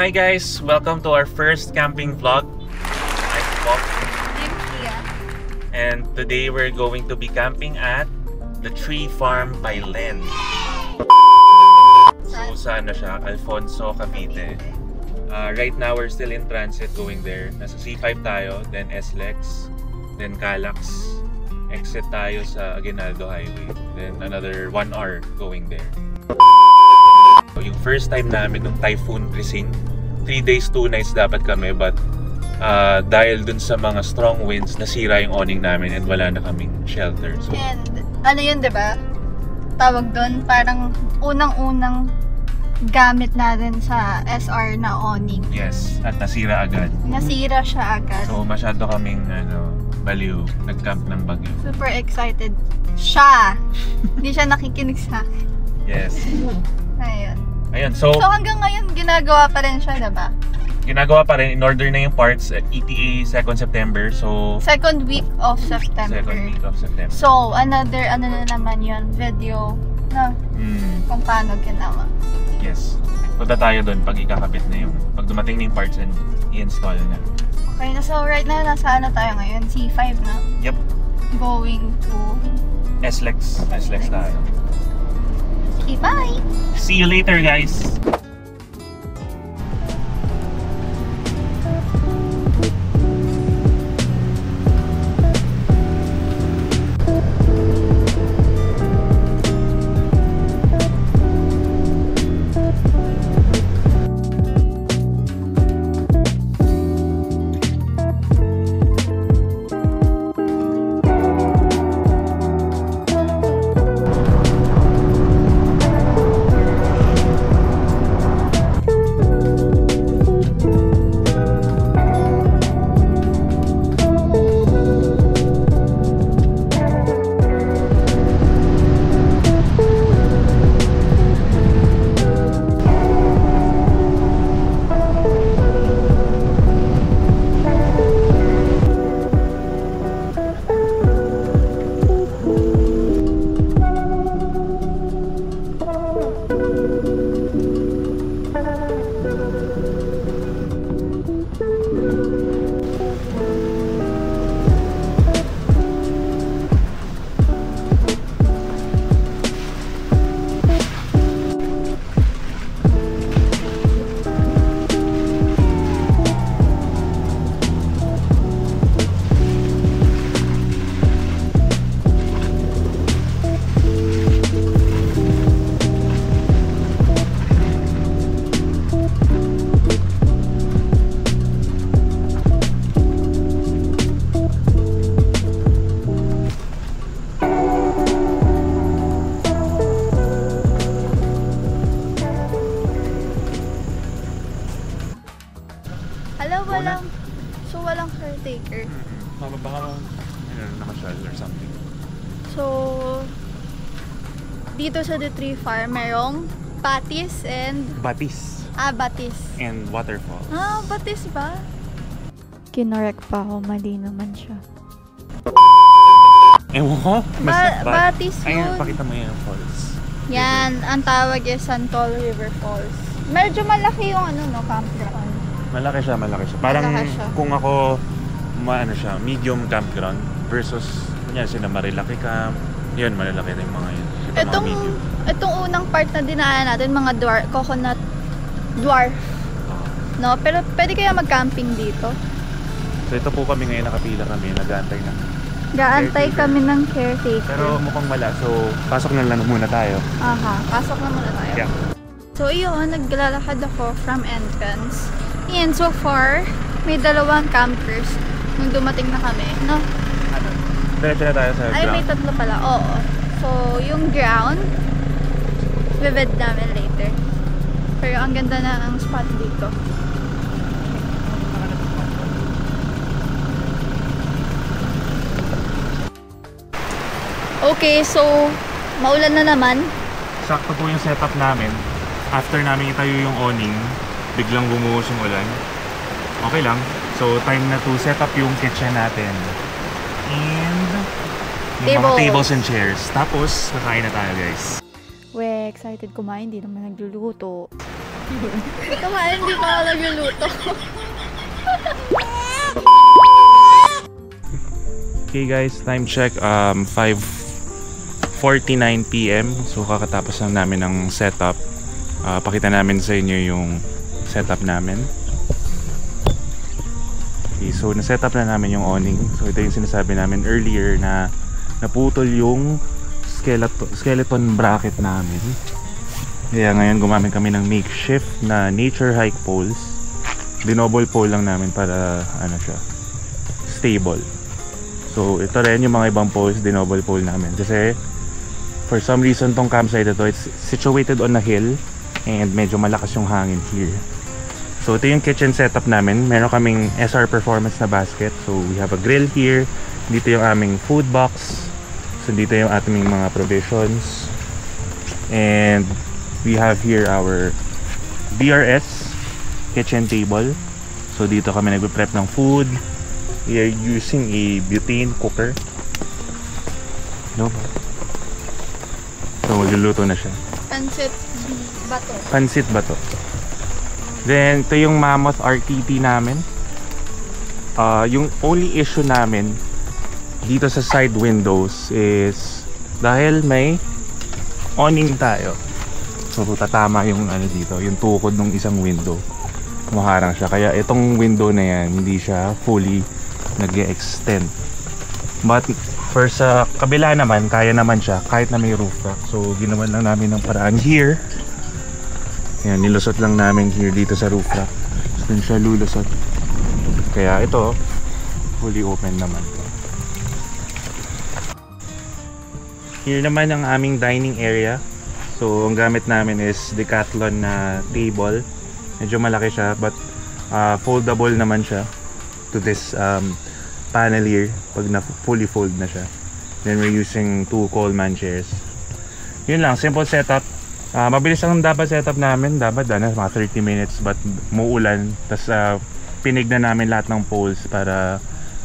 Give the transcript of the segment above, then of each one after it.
Hi guys! Welcome to our first camping vlog. I'm Bob. I'm Kia. And today we're going to be camping at the Tree Farm by Len. So saan na siya? Alfonso, Cavite. Right now we're still in transit going there. Nasa C5 tayo, then SLEX, then Calax. Exit tayo sa Aguinaldo Highway. Then another 1 hour going there. Yung first time namin nung typhoon cruising, 3 days 2 nights dapat kami, but dahil dun sa mga strong winds, nasira yung awning namin and wala na kaming shelter. So, And ano yun, diba? Tawag dun, parang unang-unang gamit natin sa SR na awning. yes, at nasira agad. Nasira siya agad. So masyado kaming baliw, nag-camp ng Baguio. Super excited siya. Hindi siya nakikinig sa akin. Yes. Ayun. So Hanggang ngayon, ginagawa pa rin siya, diba? ginagawa pa rin, in order na yung parts at ETA 2nd September. So Second week of September. So, another, na naman yun, video na kung paano ginawa. Yes. Punta tayo doon pag ikakabit na yung, pag dumating na yung parts and i-install na. Okay, so right now, nasa tayo ngayon? C5 na? Yep. Going to... SLEX tayo. Okay, bye! See you later, guys! Walang caretaker. Baka nakasyal or something. So, dito sa The Tree Farm, merong Batis and... Batis. Batis. And waterfall. Batis ba? Kinorek pa ako, mali naman siya. Ewan ko. Batis yun. Ayan, pakita mo yung falls. Yan, ang tawag is Santol River Falls. Medyo malaki yung campground. Malaki siya. Parang malaki siya. Kung ako, medium campground versus, kunya sila Marilaki Camp. Yun, malalaki na yung mga yun. Itong unang part na dinaanan natin, mga coconut dwarf. No? Pero pwede kaya mag-camping dito? So ito po kami ngayon, nakapila kami, nag-aantay na. Gaantay kami ng caretaker. Pero mukhang wala, so pasok na lang muna tayo. Pasok na muna tayo. Yeah. So yun, naglalakad ako from entrance. And so far, may 2 campers nung dumating na kami, no? Diretso na tayo sa ground. Ay, may 3 pala, oo. So, yung ground, bibed namin later. Pero ang ganda na ang spot dito. Okay, so maulan na naman. Sakto po yung setup namin. After namin itayo yung awning, biglang bumuhos yung ulan. Okay lang. So time na to set up yung kitchen natin. And yung mga tables and chairs. Tapos kakain na tayo, guys. We excited kumain, hindi naman nagluluto. Kumain, hindi pa ako nagluluto. Okay guys, time check 5:49 PM. So kakatapos lang namin ng setup. Pakita namin sa inyo yung setup namin. Okay, so na-setup na namin yung awning. So ito yung sinasabi namin earlier na naputol yung skeleton bracket namin. Kaya ngayon gumamit kami ng makeshift na nature hike poles. Dinoble pole lang namin para ano siya, stable. So ito rin yung mga ibang poles, dinoble pole namin. Kasi for some reason tong campsite ito, it's situated on a hill and medyo malakas yung hangin here. So ito yung kitchen setup namin. Meron kaming SR Performance na basket. So we have a grill here. Dito yung aming food box. So dito yung ating mga provisions. And we have here our DRS kitchen table. So dito kami nagpe-prep ng food. We are using a butane cooker. No ba? So magluluto na siya. Pansit bato. Pansit bato. Then ito yung Mammoth RTT namin. Yung only issue namin dito sa side windows is dahil may awning tayo. So tatama yung ano dito, yung tukod ng isang window. Maharang siya. Kaya itong window na yan, hindi siya fully nag-extend. But for sa kabila naman, kaya naman siya kahit na may roof rack. So ginawan lang namin ng paraan here. Ayan, nilusot lang namin here dito sa roof rack. So dun siya lulusot. Kaya ito, fully open naman. Here naman ang aming dining area. So ang gamit namin is Decathlon na table. Medyo malaki siya but foldable naman siya to this panel here pag na fully fold na siya. Then we're using 2 Coleman chairs. Yun lang, simple setup. Mabilis ang dapat setup namin. Dapat mga 30 minutes but muulan. Tapos pinig na namin lahat ng poles para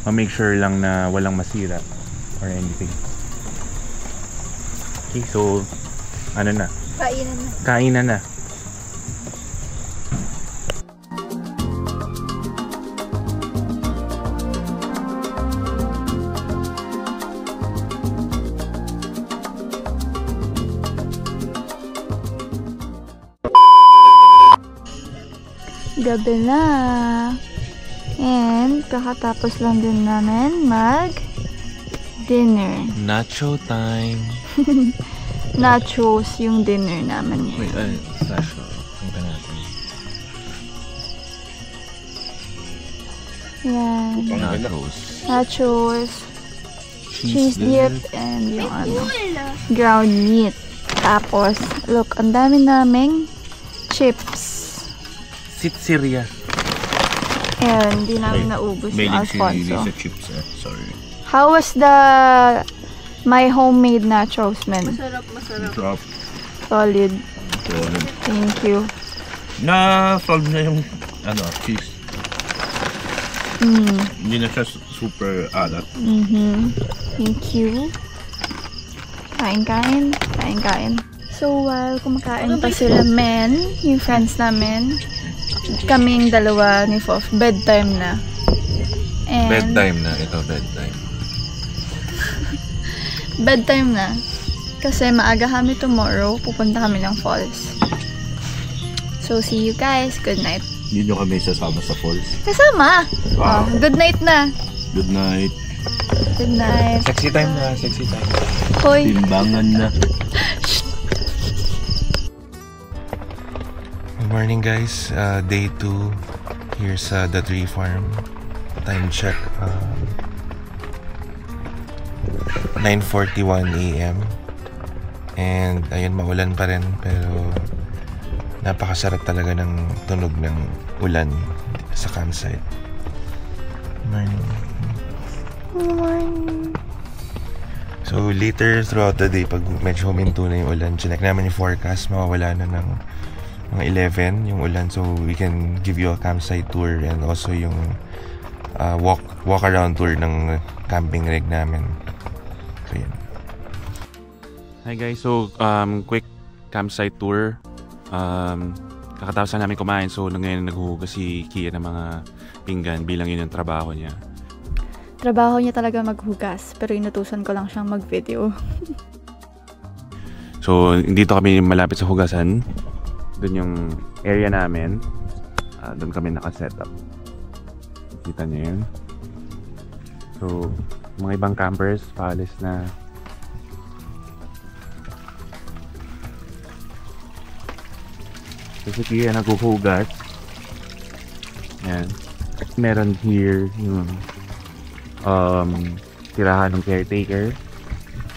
ma-make sure lang na walang masira or anything. Okay, so ano na? Kainan na. Kainan na. Gabi na. And kakatapos lang din namin mag-dinner. Nacho time. Nachos yung dinner namin. Wait, flash ko. Tingnan natin. Yan. Nachos. Nachos. Cheese dip and yung ground meat. Tapos, look, ang dami naming chips. Sitseria. Ayan, hindi namin naubos yung Alfonso. Chips, sorry. How was my homemade nachos, man? Masarap. Solid. Thank you. Na-solve na yung cheese. Hindi na siya super alat. Thank you. Kain. So while kumakain pa sila men, yung friends namin, kaming dalawa ni Fof, bedtime na. And Bedtime na. Ito, bedtime. bedtime na. Kasi maaga kami tomorrow, pupunta kami ng falls. So see you guys. Good night. Hindi nyo kami sasama sa falls. Kasama! Wow. Good night na. Good night. Good night. Sexy time na. Sexy time. Hoy. Timbangan na. Good morning guys. Day 2 here sa The Tree Farm. Time check 9:41 AM. And ayun, maulan pa rin pero napakasarap talaga ng tunog ng ulan sa campsite. Morning. Good morning. So later throughout the day, pag medyo huminto na yung ulan, chinek namin yung forecast, mawawala na ng mga 11 yung ulan, so we can give you a campsite tour and also yung walk around tour ng camping rig namin. So yan. Hi guys, so quick campsite tour. Kakatapos na namin kumain, so ngayon naghuhugas si Kia ng mga pinggan bilang yun yung trabaho niya. Trabaho niya talaga maghugas, pero inutusan ko lang siyang mag-video. So, dito kami malapit sa hugasan. Doon yung area namin. Doon kami nakasetup. Kita niyo yun. So, mga ibang campers, paalis na. So, si Kia naghuhugas. Yan. Meron here yung tirahan ng caretaker.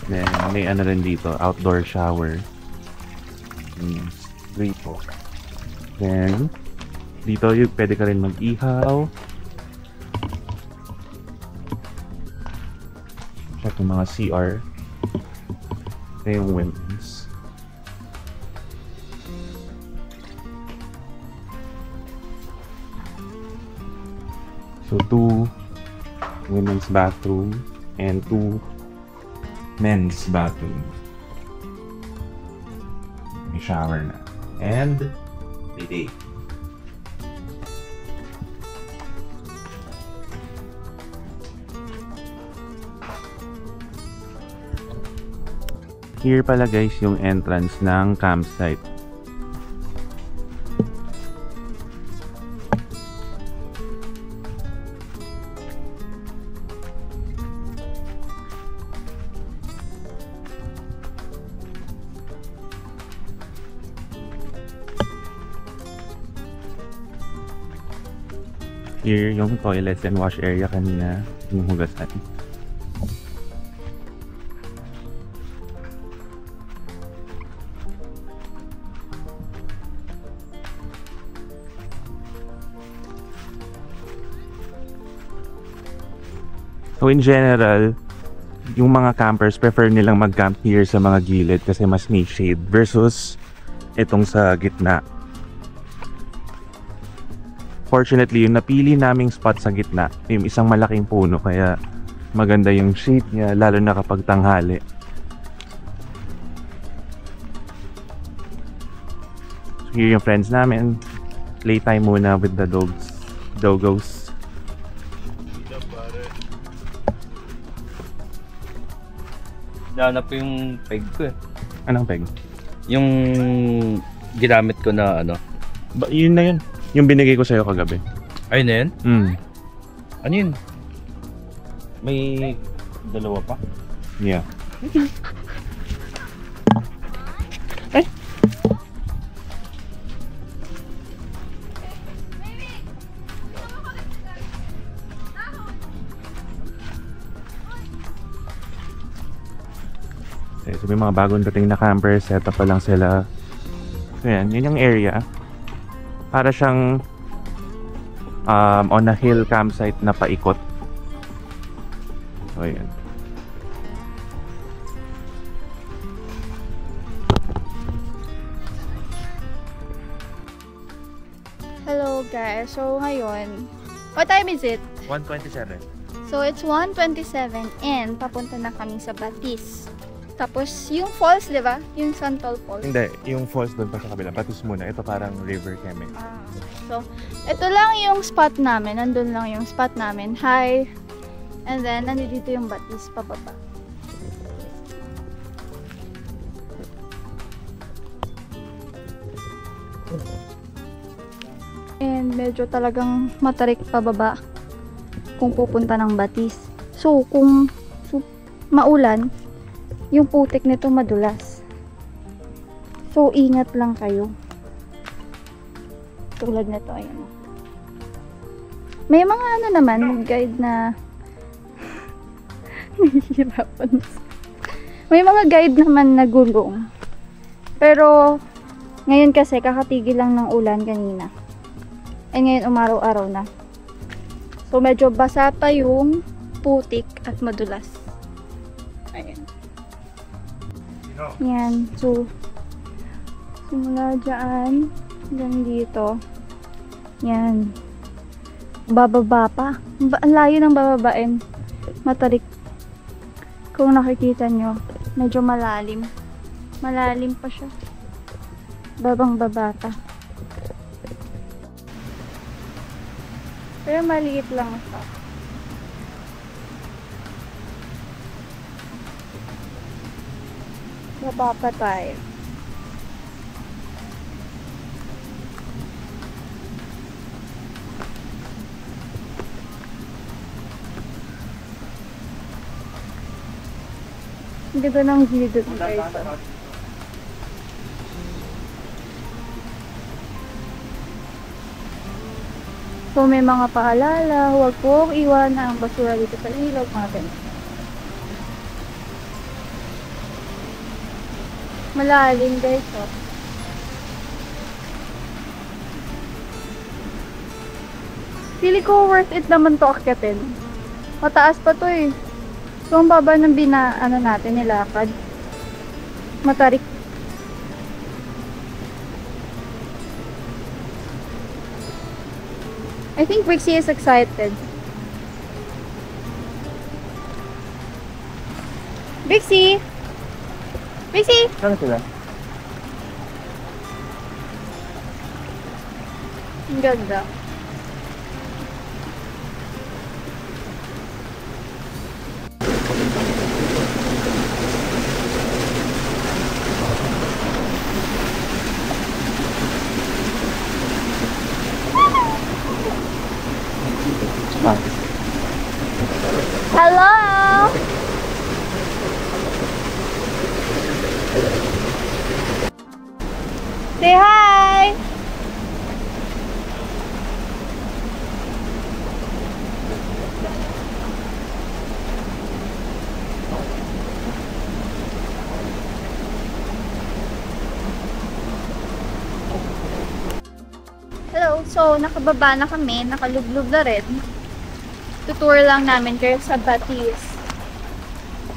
Then, may ano rin dito, outdoor shower. Gripo. Then, dito yung pwede ka rin mag-ihaw. Check yung mga CR. Ito yung women's. So, 2 women's bathroom and 2 men's bathroom. May shower na. And bidet. Here pala guys yung entrance ng campsite. Here yung toilets and wash area kanina, yung hugasan. So in general, yung mga campers prefer nilang mag-camp here sa mga gilid kasi mas may shade versus itong sa gitna. Fortunately, yung napili naming spot sa gitna, yung isang malaking puno, kaya maganda yung shade niya, lalo na kapag tanghali. So here yung friends namin, playtime muna with the doggos. Nahanap ko yung peg ko eh. Anong peg? Yung ginamit ko na ano. Yun na yun. Yung binigay ko sa'yo kagabi. Ayun na yun? Ano yun? May dalawa pa? Yeah. Ay! So may mga bagong dating na campers, set up pa lang sila. So yan, yun yung area. Para siyang on a hill campsite na paikot. So yan. Hello guys, so ngayon, what time is it? 1:27. So it's 1:27 and papunta na kami sa Batis. Tapos yung falls, di ba? Yung Santol Falls. Hindi, yung falls doon pa sa kabila. Batis muna. Ito parang river keme. So, ito lang yung spot namin. Nandun lang yung spot namin. Hi! And then, nandito yung Batis papapa. And medyo talagang matarik pababa kung pupunta ng Batis. So, kung maulan, yung putik nito madulas. So, ingat lang kayo. Tulad nito, ayun. May mga ano naman, guide na nahihirapan. May mga guide naman na gulong. Pero, ngayon kasi, kakatigil lang ng ulan kanina. And ngayon, umaraw-araw na. So, medyo basa pa yung putik at madulas. Ayan. Yan. So, simula dyan hanggang dito. Yan. Bababa pa. Ang layo ng bababain. Matarik. Kung nakikita nyo, medyo malalim. Malalim pa siya. Babang baba pa. Pero maliit lang siya. Baba pa tayo. Ang ganda ng view dito guys. So may mga paalala, huwag po iwan ang basura dito sa ilog, mga ganyan. Malalim guys, oh. Feeling ko worth it naman to akyatin. Mataas pa to eh. So ang baba ng natin, nilakad. Matarik. I think Brixie is excited. Brixie! Brixie! Saan sila? Ang ganda. Hello! Say hi! Hello! So, nakababa na kami, nakalublog na rin. Tutour lang namin kayo sa Batis.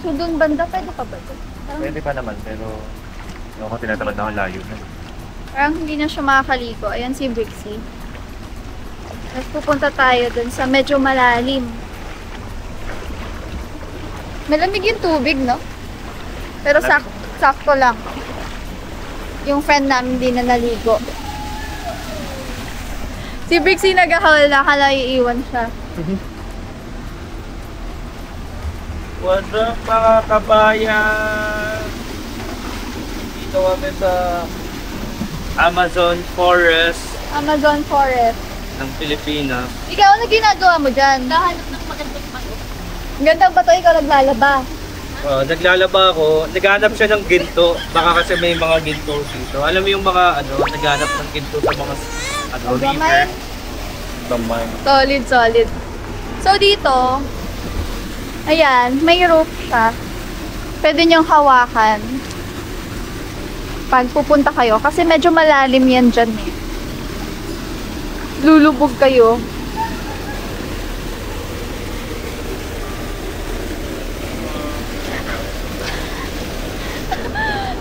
So, doon banda, pwede pa ba doon? Pwede pa naman, pero ako tinatalad na ang layo na. Parang hindi na siya makakaligo. Ayan si Brixie. Tapos pupunta tayo dun sa medyo malalim. Malamig yung tubig, no? Pero sakto lang. Yung friend namin di na naligo. Si Brixie nag-ahawal, akala iiwan siya. What's up mga kabayan? Dito kami sa Amazon Forest Amazon Forest. ng Pilipinas. Ikaw, ano ginagawa mo dyan? Nahanap ng magandang bato. Magandang bato, ikaw naglalaba. Naglalaba ako, naghanap siya ng ginto. Baka kasi may mga ginto dito. Alam mo yung mga naghanap ng ginto sa mga river. Gamay. Solid. So dito, ayan, may roof siya. Pwede niyong hawakan pag pupunta kayo. Kasi medyo malalim yan dyan eh. Lulubog kayo.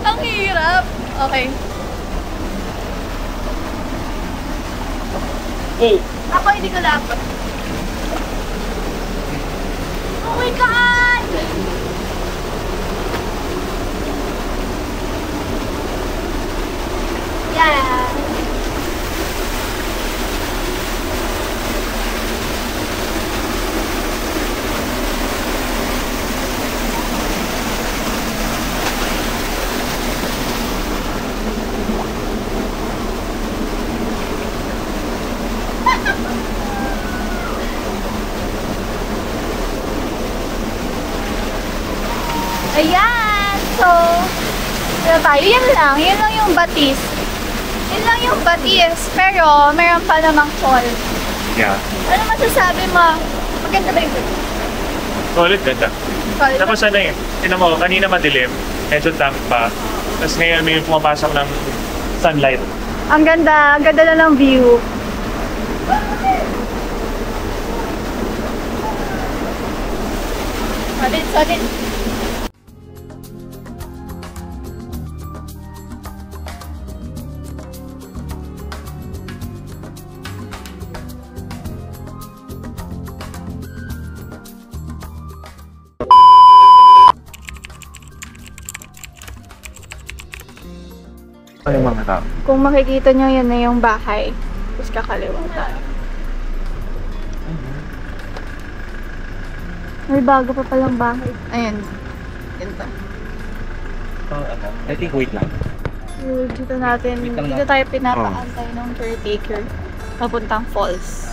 Ang hirap. Okay. Oh! Ako hindi ko dapat. Oh my God! Yeah. Ayan! So, tayo. Yan lang yung Batis. Yan lang yung Batis. Pero, meron pa namang fall. Yeah. Ano masasabi mo? Maganda ba yung Batis? Solid, ganda. Solid. Tapos ano eh, tinan mo, kanina madilim, medyo damp pa. Tapos ngayon may pumapasok ng sunlight. Ang ganda na ng view. Solid. Ano yung mga tao? Kung makikita nyo, yan na yung bahay. Tapos kakaliwa tayo. May bago pa palang bahay. Ayan. Ganda. I think wait lang. So, dito natin, dito tayo pinapaantay ng caretaker papuntang falls.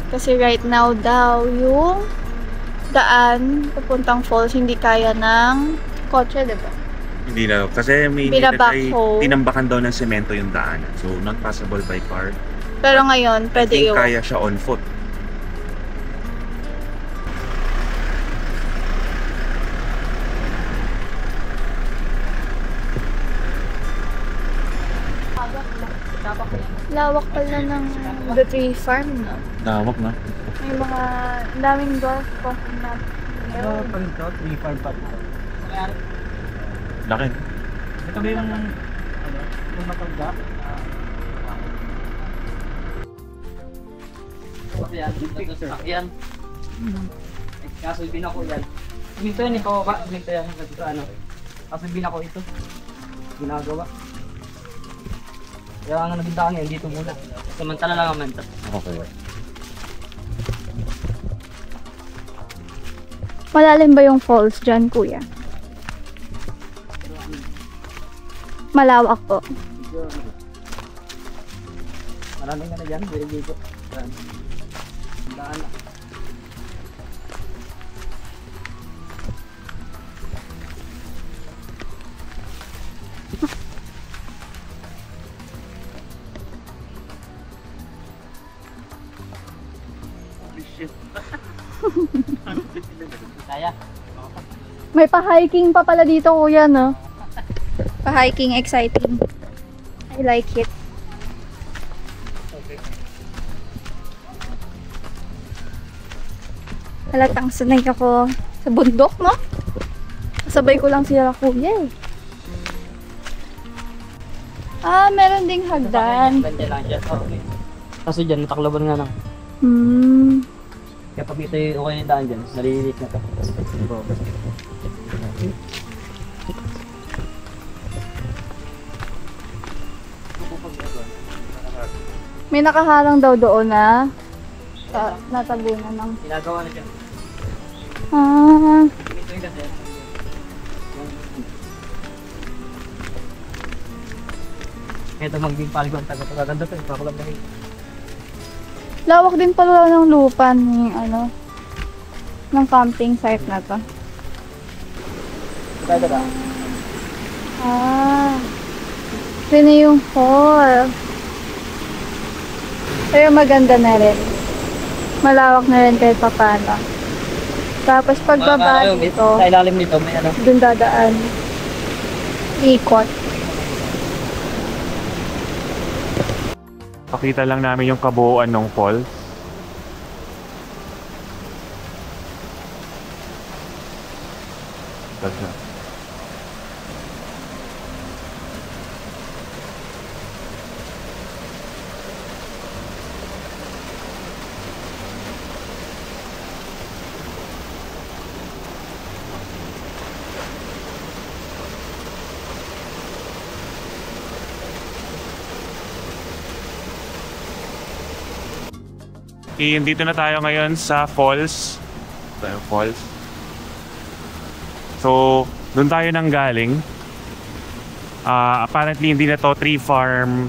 Kasi right now daw yung daan papuntang falls hindi kaya ng kotse, diba? Hindi na. Kasi may Binabackhoe. tinambakan daw ng semento yung daan. So, not possible by car. Pero ngayon, I pwede think i-walk. kaya siya on foot. Lawak pala ng The Tree Farm, no? Tawag na. May mga daming golf course na meron. Pag ito, 3-5 pa ito. Laki. Ito ba yung, yung matanda? Yan. Kaso yung binako yan. Dito yan, ikaw ka. Dito yan. Dito ano. Kaso yung binako ito. Ginagawa. Kaya nga nabintaan yan, dito muna. Samantala lang ang menta. Okay. Malalim ba yung falls dyan, kuya? Malawak po. Maraming ano dyan, dito. Daan lang. Kaya. May pa-hiking pa pala dito, kuya, no? Pa-hiking, exciting. I like it. Halatang sanay ako sa bundok, no? Sabay ko lang sila kuya, eh. Ah, meron ding hagdan. Banda lang dyan. Okay. Kaso dyan, nataklaban nga lang. Hmm. Kaya pag ito yung okay yung daan dyan, nalililit na ito. May nakaharang daw doon na natabunan ng... Ginagawa na dyan. Ah, Ito yung kasi. Ito maging paliguan tayo. Pagkaganda ito, pakulam na rin. lawak din pala ng lupa ng ano, ng camping site na to. Kaya ba? Ah, yun na yung hall. Pero maganda na rin. Malawak na rin kahit papano. Tapos pagbaba dito, Sa ilalim nito, may ano. dun dadaan. Ikot. Pakita lang namin yung kabuuan ng falls. Ganda. Dito na tayo ngayon sa falls. Falls. So, doon tayo nang galing. Apparently, hindi na to tree farm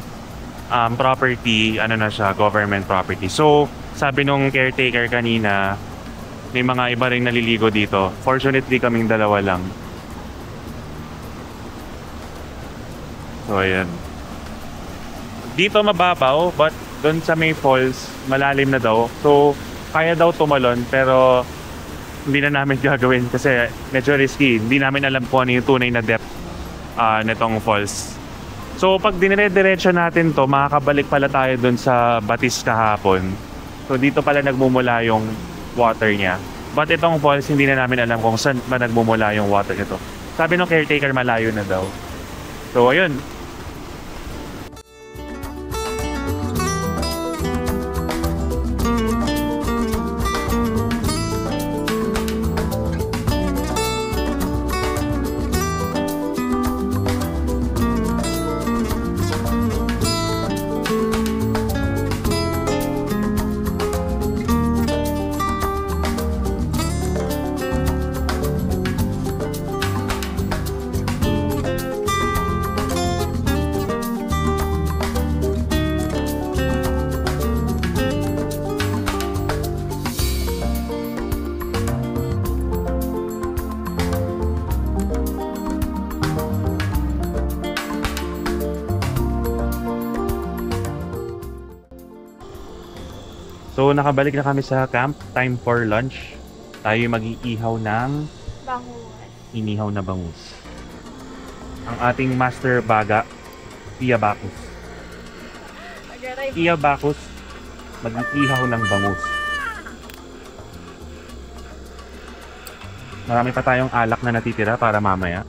property. Ano na siya, government property. So, sabi nung caretaker kanina, may mga iba rin naliligo dito. Fortunately, kaming dalawa lang. So, ayan. Dito mababaw, but doon sa may falls, malalim na daw. So, kaya daw tumalon, pero hindi na namin gagawin kasi medyo risky. Hindi namin alam kung ano yung tunay na depth nitong falls. So, pag dinire-diretso natin to, makakabalik pala tayo doon sa Batis kahapon. So, dito pala nagmumula yung water niya. But itong falls, hindi na namin alam kung saan ba nagmumula yung water nito. Sabi ng caretaker, malayo na daw. So, ayun. So nakabalik na kami sa camp. Time for lunch. Tayo mag-iihaw ng Bangus. inihaw na bangus. Ang ating master baga, Tia Bacchus. Tia Bacchus, mag-iihaw ng bangus. Marami pa tayong alak na natitira para mamaya.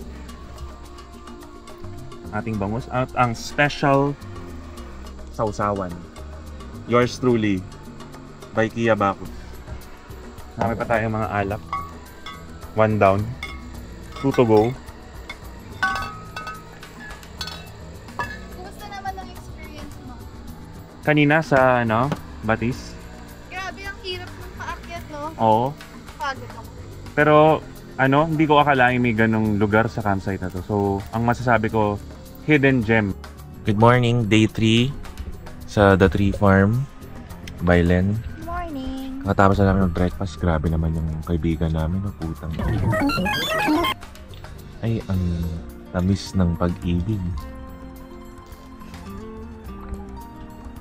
Ating bangus at ang special sausawan. Yours truly by Tia Bacchus. Marami pa tayong mga alak. 1 down. 2 to go. Kumusta naman ang experience mo? Kanina sa Batis. Grabe, ang hirap ng paakyat, no? Oo. Pagod ako. Pero hindi ko akalain may ganong lugar sa campsite na to. So, ang masasabi ko, hidden gem. Good morning, day 3 sa The Tree Farm by Len. Good morning. Nakatapos na namin ng breakfast. Grabe naman yung kaibigan namin. Putang. Ay, ang tamis ng pag-ibig.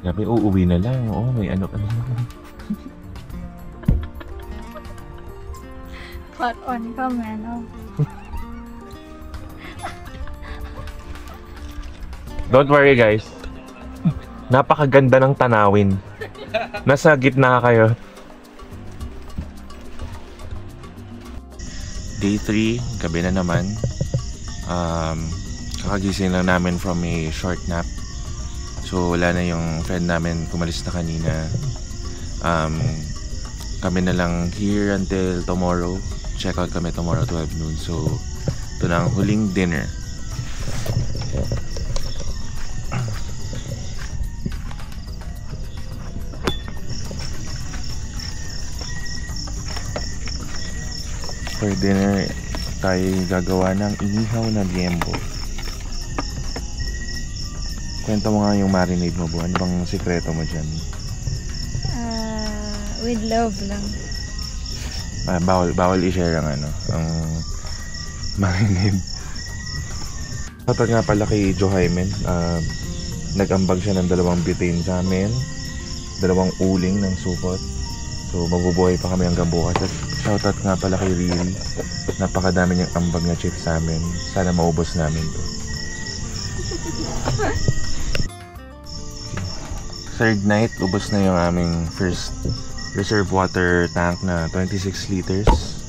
Grabe, uuwi na lang. Oo, may ano. Hot on ka, man. Don't worry guys. Napakaganda ng tanawin. Nasa gitna kayo. Day 3, gabi na naman. Kakagising lang namin from a short nap. So wala na yung friend namin, kumalis na kanina. Kami na lang here until tomorrow. Check out kami tomorrow 12 noon. So ito na ang huling dinner. For dinner, tayo gagawa ng inihaw na liembo. Kwento mo nga yung marinade mo, Bu. Ano bang sikreto mo dyan? With love lang. Bawal i-share ang ang marinade. Kapag nga pala kay Johymen, nag-ambag siya ng 2 butane sa amin, 2 uling ng supot. So mabubuhay pa kami hanggang bukas. At shoutout nga pala kay Riri. Napakadami niyang ambag na chips sa amin. Sana maubos namin to. Third night, ubos na yung aming first reserve water tank na 26 liters.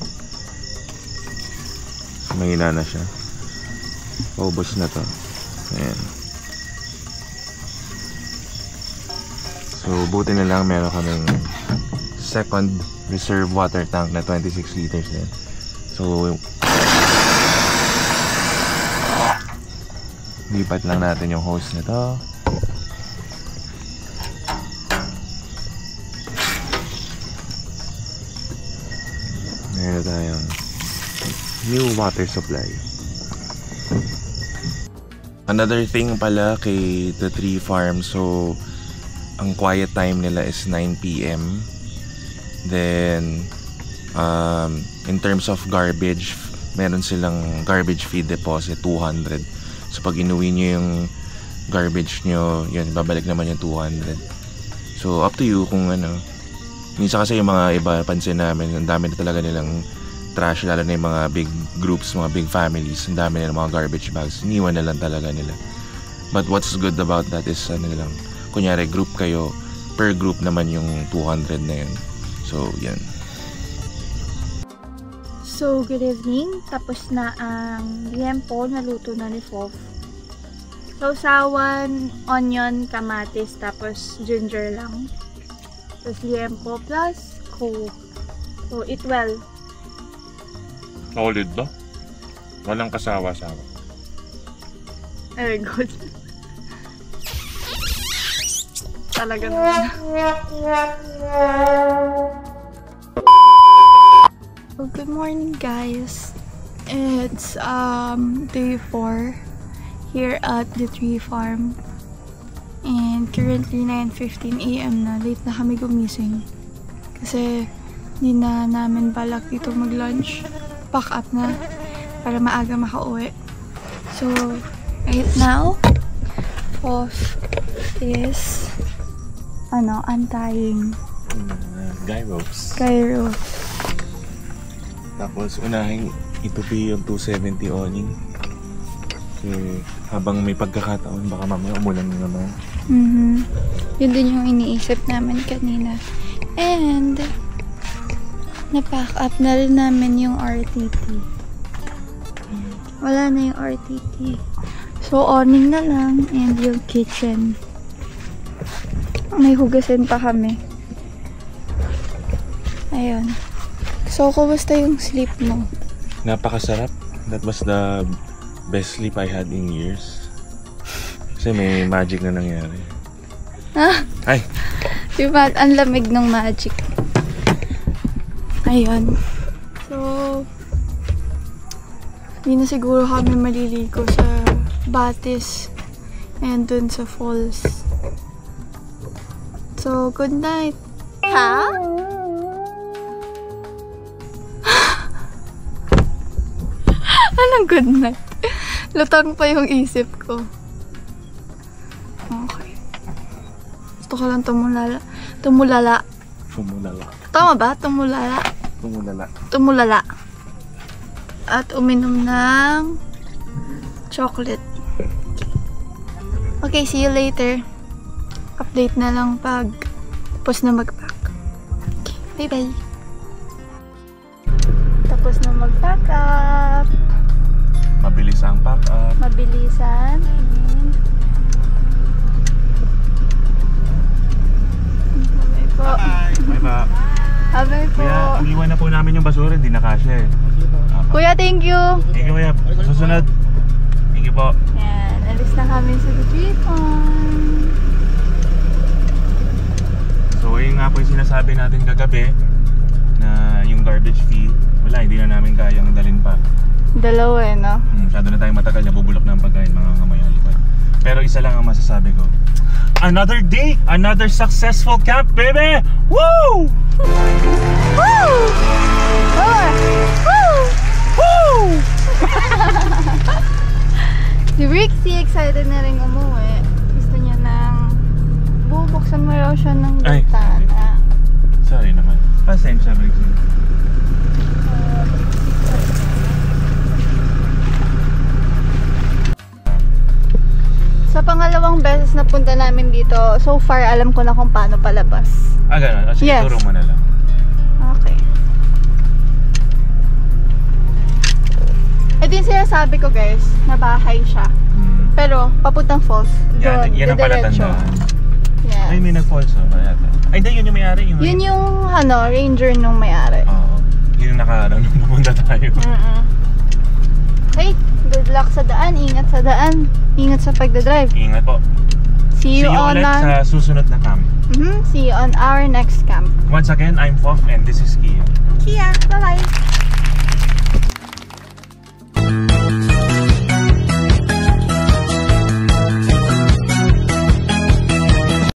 Mahina na siya. Paubos na to. Ayan. So buti na lang meron kaming second reserve water tank na 26 liters din. So lipat lang natin yung hose na to. Meron tayong new water supply. Another thing pala kay The Tree Farm, so ang quiet time nila is 9 PM. Then in terms of garbage, meron silang garbage fee deposit 200. So pag inuwi nyo yung garbage nyo, yun, babalik naman yung 200. So up to you kung minsan kasi yung mga iba, pansin namin, ang dami na talaga nilang trash, lalo na yung mga big groups, mga big families, ang dami nilang mga garbage bags, iniwan na lang talaga nila. But what's good about that is kunyari group kayo, per group naman yung 200 na yun. So yan. So, good evening. Tapos na ang liempo, naluto na ni Fof. Sausawan, onion, kamatis, tapos ginger lang. Tapos liempo plus coke. So, eat well. Solid ba? Walang kasawa-sawa. Very good. Talaga naman. Well, good morning guys. It's day 4 here at the Tree Farm. And currently 9:15 AM na. Late na kami gumising. Kasi hindi na namin balak dito mag-lunch. Pack up na para maaga makauwi. So, right now, Fof is untying Gyros. Cairo. Tapos unahin itupi yung 270 awning. Kasi habang may pagkakataon baka mamaya umulan na naman. Yun din yung iniisip namin kanina. And na-pack up na rin namin yung RTT. Wala na yung RTT. So, awning na lang and yung kitchen. May hugasin pa kami. Ayun. So, kumusta yung sleep mo? Napakasarap. That was the best sleep I had in years. Kasi may magic na nangyari. Ah! Ay! Diba, ang lamig ng magic. Ayun. So, hindi na siguro kami maliligo sa Batis and dun sa falls. So, good night. Ha? Anong good night? Lutang pa yung isip ko. Okay. Gusto ko lang tumulala. Tumulala. Tama ba? Tumulala. Tumulala. At uminom ng chocolate. Okay, see you later. Update na lang pag tapos na mag-pack. Okay, bye-bye. Tapos na mag-pack up. Mabilis ang pack up. Mabilisan. Bye po. Bye ba? Bye po. Kuya, iwan na po namin yung basura. Hindi na kasya eh. Kuya, thank you. Thank you, kuya. Susunod. Thank you po. Yan, alis na kami sa Jeepon. So, yun nga po yung sinasabi natin kagabi na yung garbage fee, wala, hindi na namin kayang dalhin pa. Dalawa eh, no? Masyado na tayo matagal, nabubulok na ang pagkain, mga ngamoy ang lipad. Pero isa lang ang masasabi ko. Another day, another successful camp, baby! Woo! Woo! Woo! Woo! Si Rixie excited na rin umuwi. Gusto niya nang bubuksan mo raw siya ng Ay. bintana. Sorry naman. Pasensya, Ricky. Sa pangalawang beses na punta namin dito, so far alam ko na kung paano palabas. Ah, ganun. O, sige, Yes. turo mo na lang. Okay. Ito yung sinasabi ko guys, na bahay siya. Pero papuntang falls. Yan, Doon, yan ang didiretso. palatandaan. Yes. Ay, may nag-falls oh. Ay, hindi, yun yung may-ari. Yun yung ranger nung may-ari. Oo. Yun yung nung pupunta tayo. Hey, good luck sa daan. Ingat sa daan. Ingat sa pagdadrive. Ingat po. See you on ulit our... sa susunod na camp. See you on our next camp. Once again, I'm Fof and this is Kia. Kia, bye-bye.